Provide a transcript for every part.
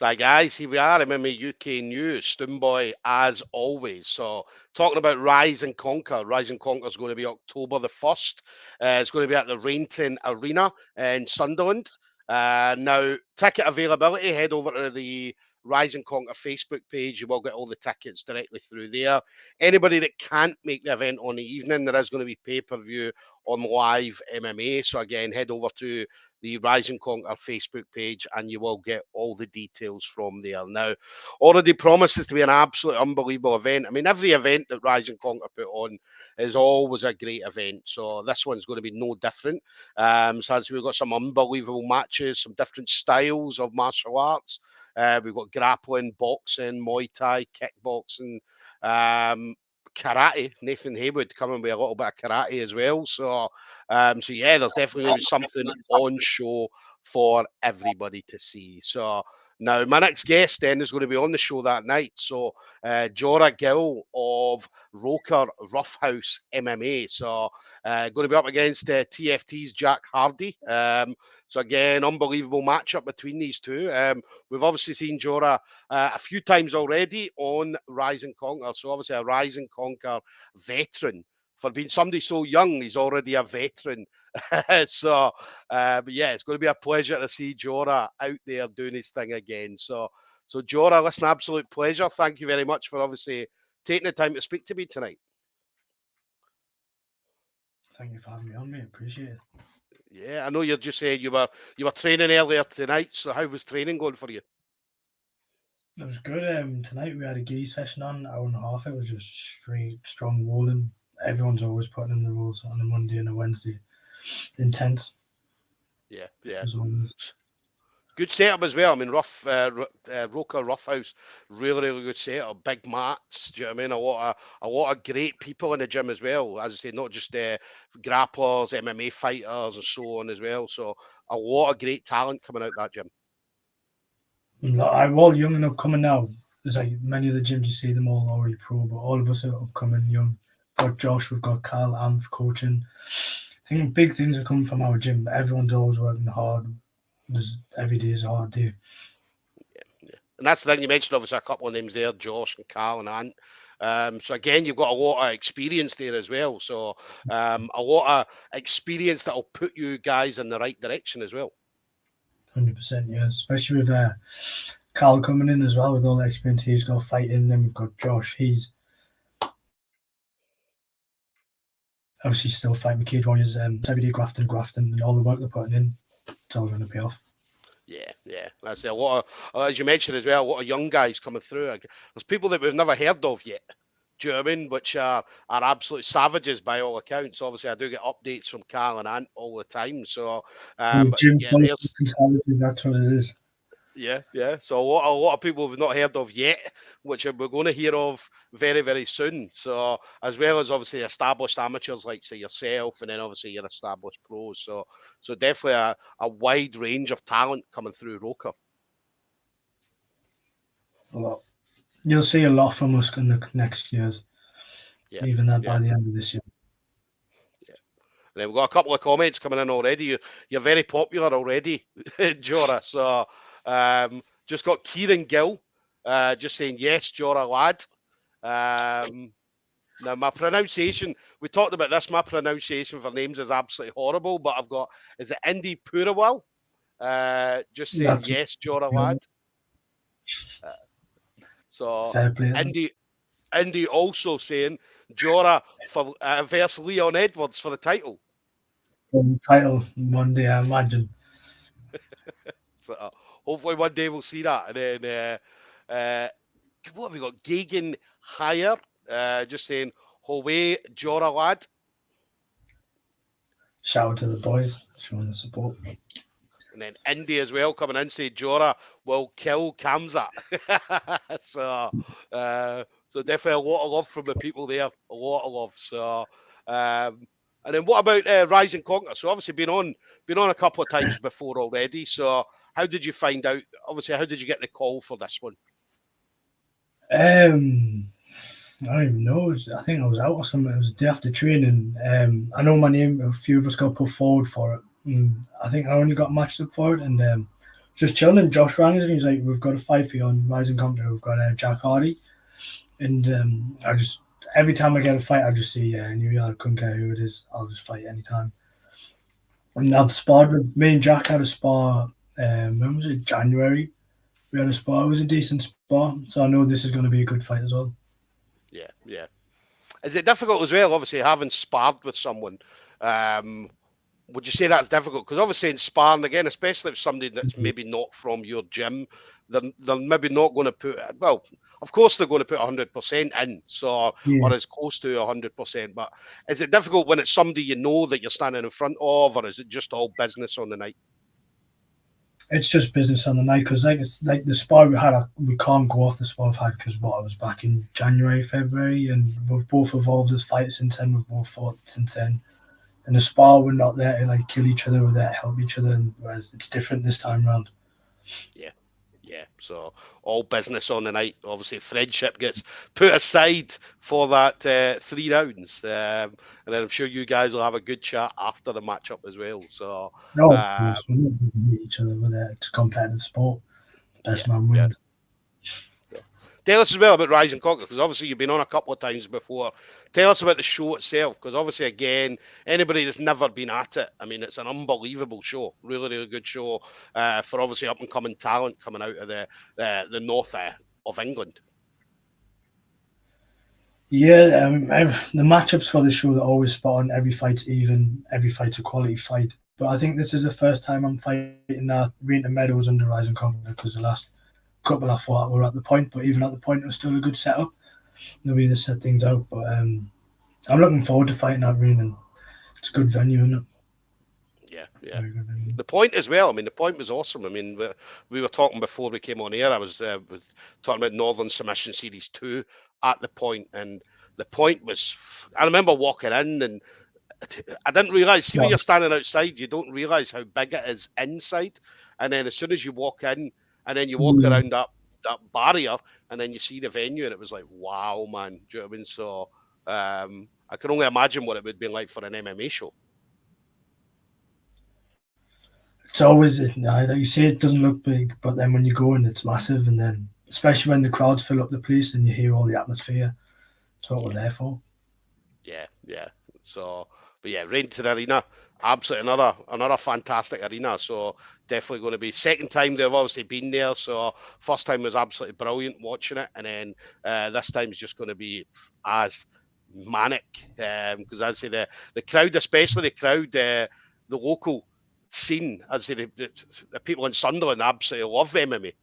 Hi guys, here we are, MMA UK News, Stoomboy as always. So talking about Rise and Conquer. Rise and Conquer is going to be October the 1st. It's going to be at the Rainton Arena in Sunderland. Now, ticket availability, head over to the Rise and Conquer Facebook page. You will get all the tickets directly through there. Anybody that can't make the event on the evening, there is going to be pay-per-view on live MMA. So again, head over to the Rise and Conquer Facebook page, and you will get all the details from there. Now, already promises to be an absolutely unbelievable event. I mean, every event that Rise and Conquer put on is always a great event. So this one's going to be no different. So as we've got some unbelievable matches, some different styles of martial arts. We've got grappling, boxing, Muay Thai, kickboxing, karate. Nathan Haywood coming with a little bit of karate as well. So yeah, there's definitely going to be something on show for everybody to see. So now my next guest then is going to be on the show that night. So Jorra Gill of Roker Roughhouse MMA. So going to be up against TFT's Jack Hardy. So again, unbelievable matchup between these two. We've obviously seen Jorra a few times already on Rise and Conquer. So obviously a Rise and Conquer veteran. For being somebody so young, he's already a veteran. So, but yeah, it's going to be a pleasure to see Jorra out there doing his thing again. So Jorra, listen, absolute pleasure. Thank you very much for obviously taking the time to speak to me tonight. Thank you for having me on, mate. Appreciate it. Yeah, I know you're just saying you were training earlier tonight. So how was training going for you? It was good. Tonight we had a gi session on, hour and a half. It was just straight, strong rolling. Everyone's always putting in the rolls on a Monday and a Wednesday. Intense. Yeah, yeah. As always. Good setup as well. I mean, Roker Roughhouse, really good setup. Big mats. Do you know what I mean? A lot of great people in the gym as well. As I say, not just grapplers, MMA fighters, and so on as well. So a lot of great talent coming out that gym. I'm all young and upcoming now. There's like many of the gyms you see them all already pro, but all of us are upcoming young. We've got Josh, we've got Carl, Amf coaching. I think big things are coming from our gym. Everyone's always working hard. Every day is a hard day. Yeah. And that's the thing you mentioned, obviously, a couple of names there, Josh and Carl and Ant. So again, you've got a lot of experience there as well. So a lot of experience that'll put you guys in the right direction as well. 100%, yeah. Especially with Carl coming in as well with all the experience he's got fighting. Then we've got Josh. He's obviously still fighting with Cage Warriors. Every day grafting, and all the work they're putting in, it's all going to pay off. Yeah. That's a lot of, as you mentioned as well, a lot of young guys coming through. There's people that we've never heard of yet. Do you know what I mean? Which are absolute savages by all accounts. Obviously, I do get updates from Carl and Ant all the time. So, Gym savages, that's what it is. Yeah. So a lot of people we've not heard of yet, which we're going to hear of very, very soon. So as well as obviously established amateurs like say yourself, and then obviously your established pros. So definitely a wide range of talent coming through Roker. A lot. You'll see a lot from us in the next years. Yeah. Even that by the end of this year. Yeah. And then we've got a couple of comments coming in already. You're very popular already, Jorra. So just got Kieran Gill just saying yes, Jorra lad. Now my pronunciation, we talked about this, my pronunciation for names is absolutely horrible, but I've got, is it Indy Purawal? Just saying yes, Jorra lad. So Indy also saying Jorra for versus Leon Edwards for the title. For the title one day, I imagine. So hopefully one day we'll see that. And then what have we got? Gagan Hire, just saying, Howay, Jorra lad. Shout out to the boys, showing the support. And then Indy as well coming in, say Jorra will kill Kamzat. So definitely a lot of love from the people there. A lot of love. So and then what about Rise and Conquer? So obviously been on a couple of times before already. So how did you find out? Obviously, how did you get the call for this one? I don't even know. I think I was out or something. It was the day after training. I know my name. A few of us got put forward for it. I think I only got matched up for it, and just chilling. And Josh rang us and he's like, "We've got a fight for you on Rising Conquer. We've got Jack Hardy." And I just every time I get a fight, I just see New York. I couldn't care who it is. I'll just fight anytime. And Yeah, I've sparred with me and Jack had a spar. When was it? January. We had a spar. It was a decent spar, so I know this is going to be a good fight as well. yeah, yeah. Is it difficult as well? Obviously, having sparred with someone, um, would you say that's difficult? Because obviously in sparring again, especially if somebody that's maybe not from your gym, they're maybe not going to put well. Of course, they're going to put 100% in, so Yeah, or as close to 100%. But is it difficult when it's somebody you know that you're standing in front of, or is it just all business on the night? it's just business on the night because it's like the spar we had. We can't go off the spar I've had because what I was back in January, February, and we've both evolved as fighters since then. We've both fought since then. And the spar, we're not there to like kill each other, we're there to help each other. And whereas it's different this time round. Yeah. Yeah, so all business on the night. Obviously, friendship gets put aside for that 3 rounds, and then I'm sure you guys will have a good chat after the matchup as well. So, No, of uh, course, we're not going to meet each other. We're there. It's a competitive sport. yeah, Best man yeah. wins. So, tell us as well about Rising Conquer because obviously you've been on a couple of times before. Tell us about the show itself because obviously, again, anybody that's never been at it, I mean, it's an unbelievable show, really, really good show for obviously up and coming talent coming out of the north of England. Yeah, the matchups for the show are always spot on. Every fight's even. Every fight's a quality fight. But I think this is the first time I'm fighting Rita Meadows under Rising Conquer because the last couple I fought were at the point. But even at the point, it was still a good setup. The way they set things out. But I'm looking forward to fighting that ring, and it's a good venue, isn't it? Yeah, yeah. Very good venue. The point as well. I mean, the point was awesome. I mean, we were talking before we came on air. I was talking about Northern Submission Series 2 at the point, and the point was. I remember walking in, and I didn't realize. See, when No, you're standing outside, you don't realize how big it is inside, and then as soon as you walk in, and then you walk yeah. around that barrier, and then you see the venue, and it was like, wow, man. Do you know what I mean? So, I can only imagine what it would be like for an MMA show. It's always like you say, it doesn't look big, but then when you go in, it's massive, and then especially when the crowds fill up the place and you hear all the atmosphere, it's what we're Yeah. there for. Yeah, yeah. So, but yeah, Rainton Arena, absolutely another fantastic arena. So definitely going to be second time they've obviously been there. So first time was absolutely brilliant watching it, and then this time is just going to be as manic because I say the crowd, especially the crowd, the local scene, I say the people in Sunderland absolutely love MMA.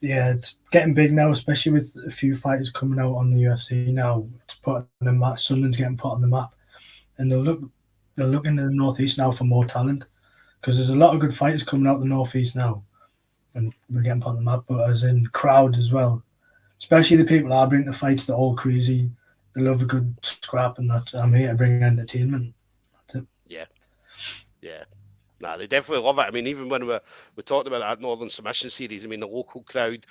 Yeah, it's getting big now, especially with a few fighters coming out on the UFC now. It's putting the map. Sunderland's getting put on the map, and they're looking in the northeast now for more talent because there's a lot of good fighters coming out the northeast now, and we're getting put on the map. But as in crowd as well, especially the people I bring to fights, they're all crazy. They love a good scrap, and that I'm here to bring entertainment. That's it. Yeah, yeah. Nah, they definitely love it. I mean, even when we talked about that Northern Submission Series, I mean, the local crowd,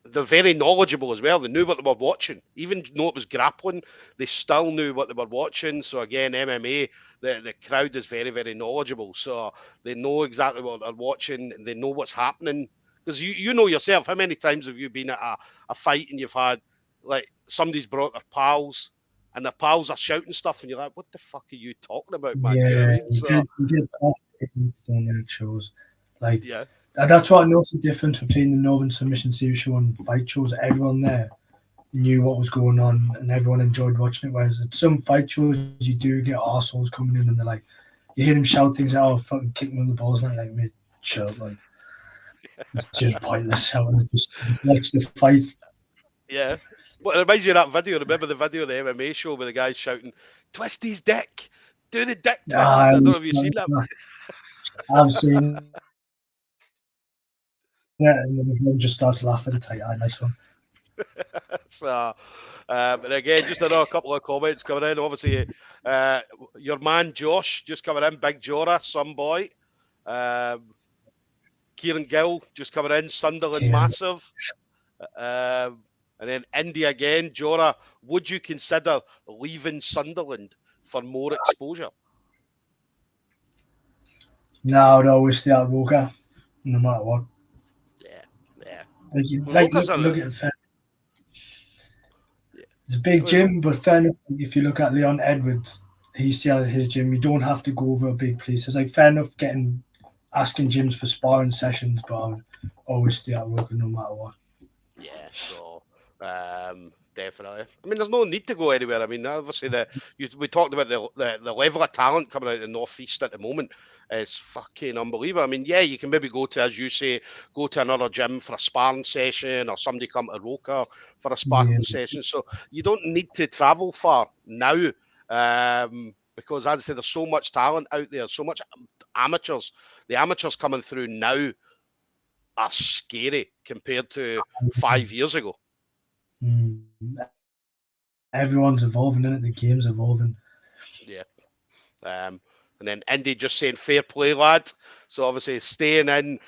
they're very knowledgeable as well. They knew what they were watching. Even though it was grappling, they still knew what they were watching. So again, MMA, the crowd is very, very knowledgeable. So they know exactly what they're watching. They know what's happening. Because you know yourself, how many times have you been at a fight and you've had like somebody's brought their pals and their pals are shouting stuff and you're like, what the fuck are you talking about, man? Do you know what I Yeah, mean? So you get off on it shows. Like yeah. that's what I noticed the difference between the Northern Submission Series show and fight shows. Everyone there knew what was going on and everyone enjoyed watching it. Whereas at some fight shows, you do get assholes coming in and they're like, you hear them shout things out, oh, fucking kick them in the balls, and you're like, mate, shut up. Like, it's just pointless. Having just watch the fight. Yeah. Well, it reminds you of that video. Remember the video of the MMA show where the guy's shouting, twist his dick, do the dick twist. I don't know if you've seen that. I've seen it, and then everyone just starts laughing. It's like, ah, nice one. So, and again, just another couple of comments coming in. Obviously, uh, your man Josh just coming in, big Jorra, some boy. Kieran Gill just coming in, Sunderland Kieran. massive. And then Indy again, Jorah, would you consider leaving Sunderland for more exposure? Now I'd always stay at Roker, no matter what. Yeah, yeah. Like, Well, Roker's look a at it. yeah. It's a big Go ahead, bro. gym, but fair enough. If you look at Leon Edwards, he's still at his gym. You don't have to go over a big place. It's like fair enough asking gyms for sparring sessions, but I would always stay at Roker no matter what. Yeah, so definitely. I mean, there's no need to go anywhere. I mean, obviously, we talked about the level of talent coming out of the northeast at the moment is fucking unbelievable. I mean, yeah, you can maybe go to, as you say, go to another gym for a sparring session, or somebody come to Roker for a Yeah, sparring session. So you don't need to travel far now. Because as I say, there's so much talent out there, so much amateurs. The amateurs coming through now are scary compared to 5 years ago. everyone's evolving in it. The game's evolving. Yeah. And then Indy just saying fair play, lad. So obviously staying in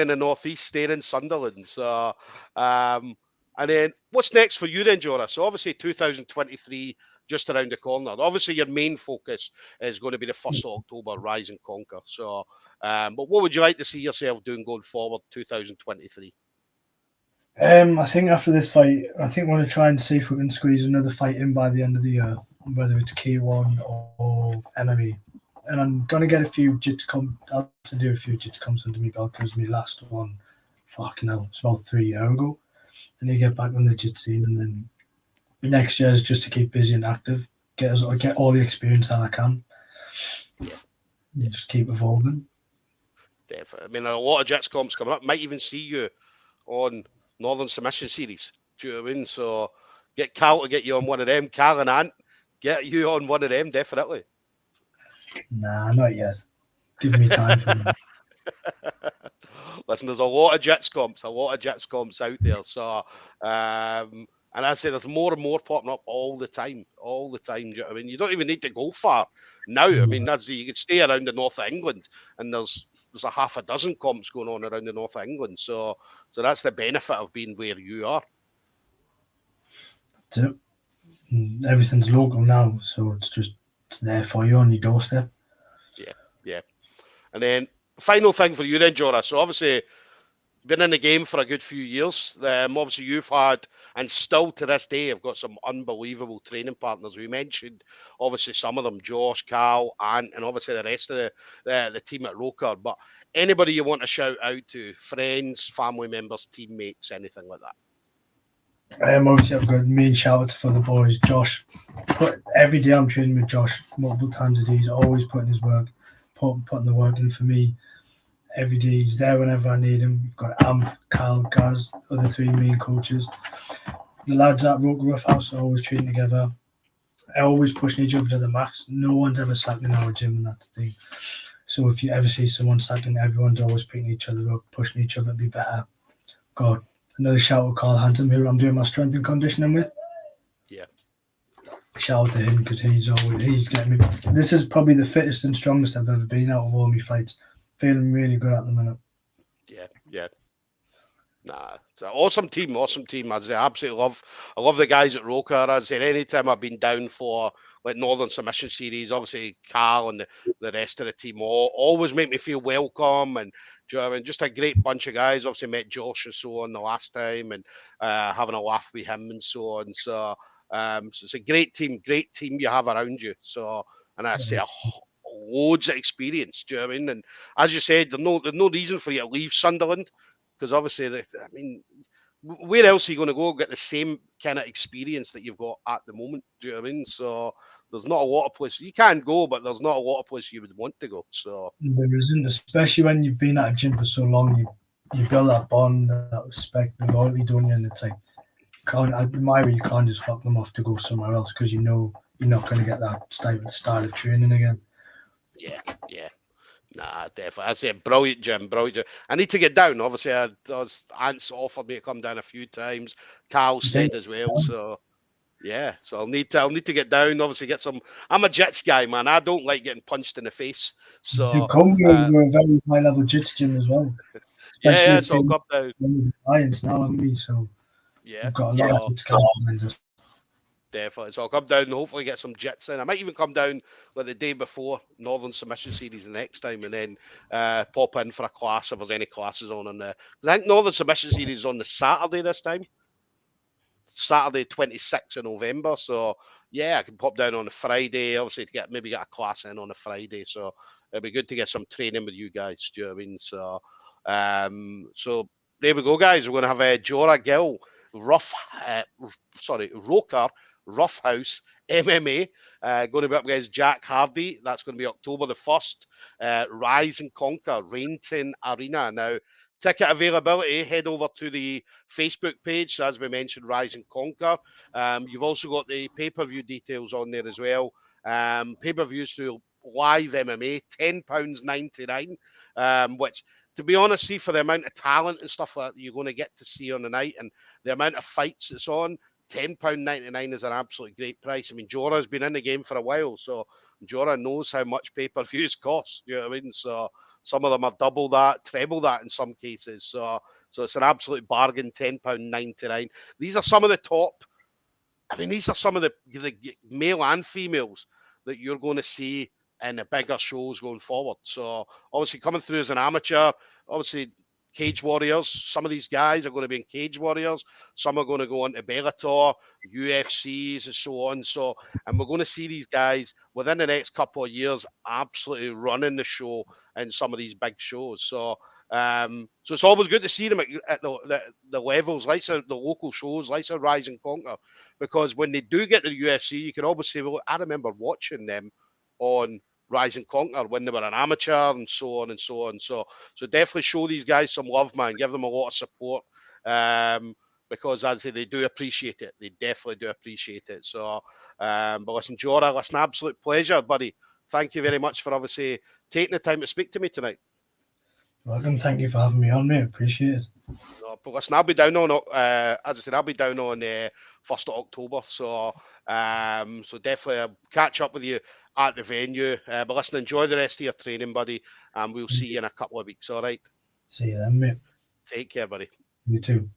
the northeast, staying in Sunderland. So and then what's next for you then, Jorah? So obviously 2023 just around the corner. Obviously your main focus is going to be the 1st of October, Rise and Conquer. So but what would you like to see yourself doing going forward 2023? I think after this fight, I think we're going to try and see if we can squeeze another fight in by the end of the year, whether it's K1 or MMA. And I'm going to get a few I'll have to do a few jits comps under me belt because my last one, fucking hell, it's about 3 years ago. I need to get back on the jit scene, and then next year is just to keep busy and active, get all the experience that I can, Yeah, and yeah, just keep evolving. definitely. I mean, a lot of Jets comps coming up. Might even see you on Northern Submission Series. Do you know what I mean? So get Cal to get you on one of them. Cal and Ant, get you on one of them, definitely. Nah, not yet. Give me time for that. Listen, there's a lot of Jets comps out there. So, and I say there's more and more popping up all the time, all the time. Do you know what I mean? You don't even need to go far now. I mean, you could stay around the north of England, and there's a half a dozen comps going on around the north of England. So that's the benefit of being where you are. That's it. Everything's local now, so it's there for you on your doorstep. Yeah, yeah. And then final thing for you then, Jorah. So obviously been in the game for a good few years. Obviously, you've had, and still to this day, have got some unbelievable training partners. We mentioned, obviously, some of them, Josh, Cal, Ant, and obviously the rest of the team at Roker. But anybody you want to shout out to, friends, family members, teammates, anything like that? Obviously, I've got a main shout out for the boys. Josh, every day I'm training with Josh multiple times a day. He's always putting his work, putting the work in for me. Every day he's there whenever I need him. We've got Amp, Carl, Gaz, other three main coaches. The lads at Roker Rough House are always training together. I always pushing each other to the max. No one's ever slacking in our gym, and that's the thing. So if you ever see someone slacking, everyone's always picking each other up, pushing each other to be better. God, another shout out Carl Hansen, who I'm doing my strength and conditioning with. Yeah. Shout out to him because he's getting me. This is probably the fittest and strongest I've ever been out of all my fights. Feeling really good at the minute. Yeah, yeah. Nah, it's an awesome team, awesome team. As I absolutely I love the guys at Roker. As I said, anytime I've been down for like Northern Submission Series, obviously Carl and the rest of the team always make me feel welcome. And do you know what I mean? Just a great bunch of guys. Obviously met Josh and so on the last time, and having a laugh with him and so on. So it's a great team you have around you. So, and I say loads of experience. Do you know what I mean? And as you said, there's no reason for you to leave Sunderland because obviously, I mean, where else are you going to go get the same kind of experience that you've got at the moment? Do you know what I mean? So there's not a lot of places you can go, but there's not a lot of places you would want to go. So there isn't, especially when you've been at a gym for so long. You build that bond, that respect, the loyalty, don't you? And it's like in my way, you can't just fuck them off to go somewhere else because you know you're not going to get that style of training again. yeah, yeah. Nah, definitely. I say brilliant gym, brilliant gym. I need to get down. Obviously, Ant's offered me to come down a few times. Carl said as well. So yeah, so I'll need to get down. Obviously, get some. I'm a Jets guy, man. I don't like getting punched in the face. You So come here, you're a very high level jiu-jitsu gym as well, yeah, especially yeah. if So I'll you're come down. Lions now, haven't we? So Yeah. we've got a lot of So jiu-jitsu guys behind us. definitely. So I'll come down and hopefully get some jits in. I might even come down like the day before Northern Submission Series the next time, and then pop in for a class if there's any classes on the. I think Northern Submission Series is on the Saturday this time. Saturday, 26th of November. So yeah, I can pop down on a Friday, obviously to maybe get a class in on a Friday. So it'd be good to get some training with you guys. Do you know what I mean? So there we go, guys. We're going to have a Jorra Gill, Roker, Rough House MMA, going to be up against Jack Hardy. That's going to be October the 1st. Rise and Conquer, Rainton Arena. Now, ticket availability, head over to the Facebook page, as we mentioned, Rise and Conquer. You've also got the pay-per-view details on there as well. Pay-per-views through live MMA, £10.99, which, to be honest, see, for the amount of talent and stuff that you're going to get to see on the night and the amount of fights that's on, £10.99 is an absolutely great price. I mean, Jorah's been in the game for a while, so Jorah knows how much pay-per-views cost. You know what I mean? So some of them are double that, treble that in some cases. So it's an absolute bargain, £10.99. These are some of the top. I mean, these are some of the male and females that you're going to see in the bigger shows going forward. So obviously coming through as an amateur, obviously Cage Warriors. Some of these guys are going to be in Cage Warriors. Some are going to go into Bellator, UFCs, and so on. And we're going to see these guys within the next couple of years absolutely running the show in some of these big shows. So it's always good to see them at the levels, like the local shows, like Rise and Conquer, because when they do get to the UFC, you can always say, well, I remember watching them on Rise and Conquer when they were an amateur and so on and so on. So definitely show these guys some love, man. Give them a lot of support. Because as they do appreciate it. They definitely do appreciate it. So, but listen, Jorah, listen, absolute pleasure, buddy. Thank you very much for obviously taking the time to speak to me tonight. Welcome. Thank you for having me on, mate. Appreciate it. No, but listen, I'll be down on, as I said, I'll be down on 1st of October. So definitely I'll catch up with you at the venue. But listen, enjoy the rest of your training, buddy, and we'll see you in a couple of weeks. All right. See you then, mate. Take care, buddy. You too.